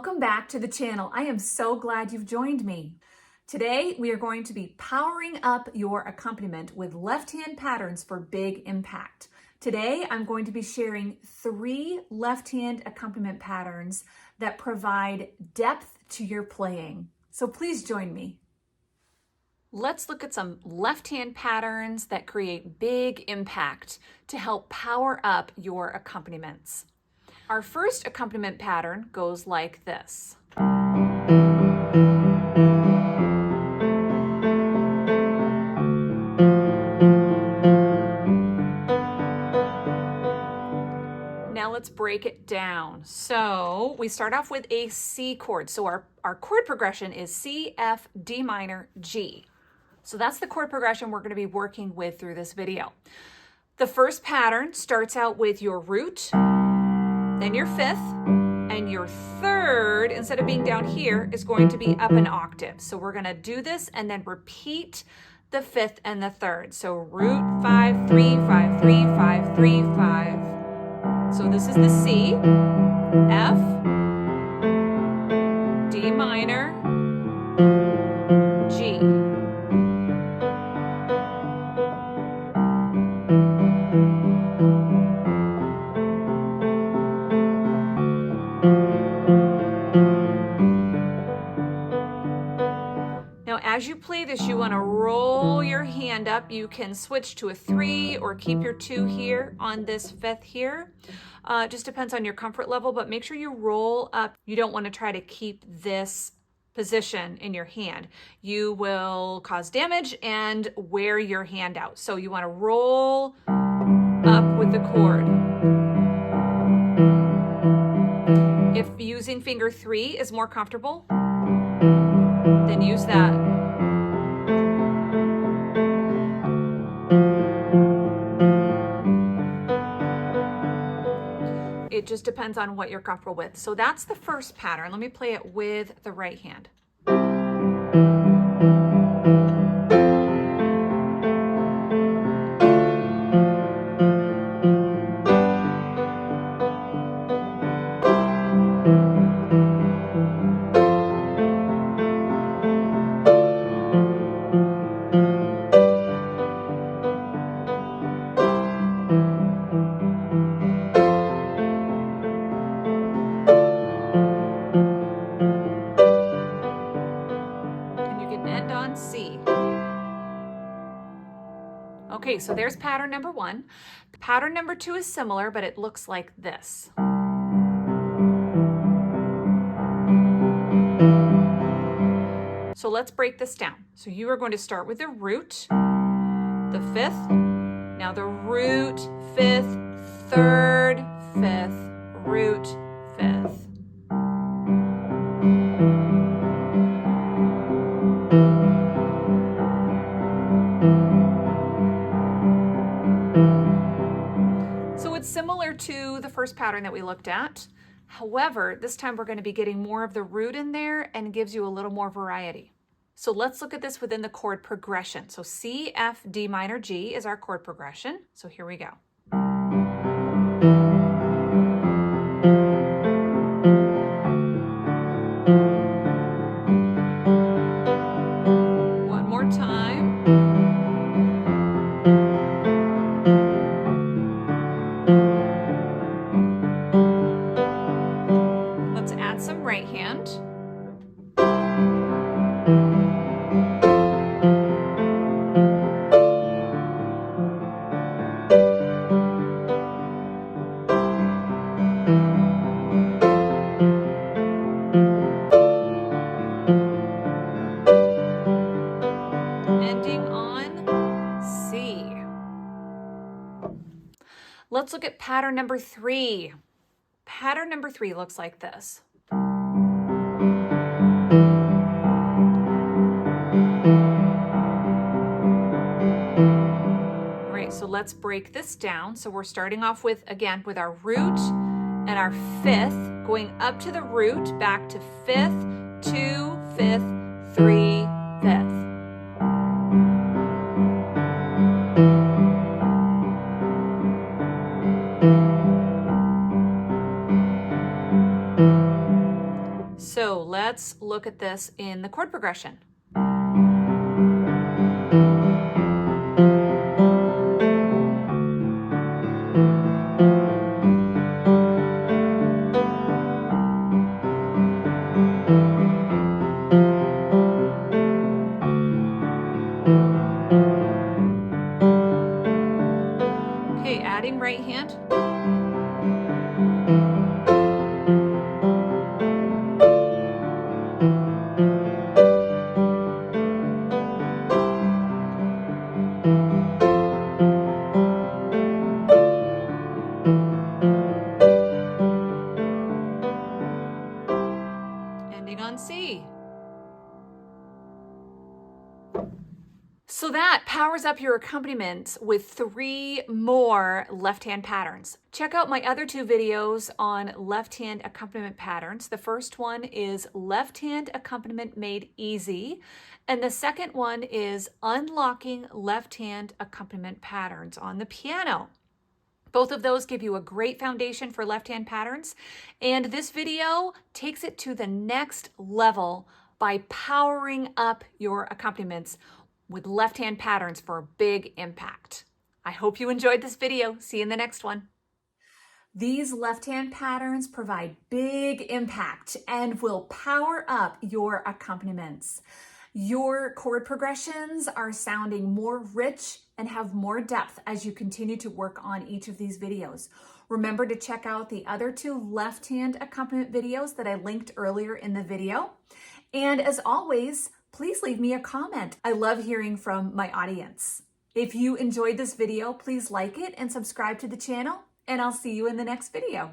Welcome back to the channel. I am so glad you've joined me. Today, we are going to be powering up your accompaniment with left-hand patterns for big impact. Today, I'm going to be sharing 3 left-hand accompaniment patterns that provide depth to your playing. So please join me. Let's look at some left-hand patterns that create big impact to help power up your accompaniments. Our first accompaniment pattern goes like this. Now let's break it down. So we start off with a C chord. So our chord progression is C, F, D minor, G. So that's the chord progression we're going to be working with through this video. The first pattern starts out with your root, then your 5th, and your 3rd, instead of being down here, is going to be up an octave. So we're going to do this and then repeat the 5th and the 3rd. So root 5, 3, 5, 3, 5, 3, 5. So this is the C, F, D minor, G. Now, as you play this, you want to roll your hand up. You can switch to a 3 or keep your 2 here on this 5th here. Just depends on your comfort level, but make sure you roll up. You don't want to try to keep this position in your hand. You will cause damage and wear your hand out. So you want to roll up with the chord. If using finger 3 is more comfortable, then use that. It just depends on what you're comfortable with. So that's the first pattern. Let me play it with the right hand. C. Okay, so there's pattern number 1. Pattern number 2 is similar, but it looks like this. So let's break this down. So you are going to start with the root, the 5th, now the root, 5th, 3rd, 5th, root, 5th. Similar to the first pattern that we looked at. However, this time we're going to be getting more of the root in there and gives you a little more variety. So let's look at this within the chord progression. So C, F, D minor, G is our chord progression. So here we go. One more time. Right hand. Ending on C. Let's look at pattern number 3. Pattern number 3 looks like this. So let's break this down. So we're starting off with, again, with our root and our 5th, going up to the root, back to 5th, 2, 5th, 3, 5th. let's look at this in the chord progression. Okay, adding right hand. Ending on C. So that powers up your accompaniment with 3 more left-hand patterns. Check out my other 2 videos on left-hand accompaniment patterns. The first one is left-hand accompaniment made easy, and the second one is unlocking left-hand accompaniment patterns on the piano. Both of those give you a great foundation for left-hand patterns, and this video takes it to the next level by powering up your accompaniments with left-hand patterns for a big impact. I hope you enjoyed this video. See you in the next one. These left-hand patterns provide big impact and will power up your accompaniments. Your chord progressions are sounding more rich and have more depth as you continue to work on each of these videos. Remember to check out the other 2 left-hand accompaniment videos that I linked earlier in the video. And as always, please leave me a comment. I love hearing from my audience. If you enjoyed this video, please like it and subscribe to the channel, and I'll see you in the next video.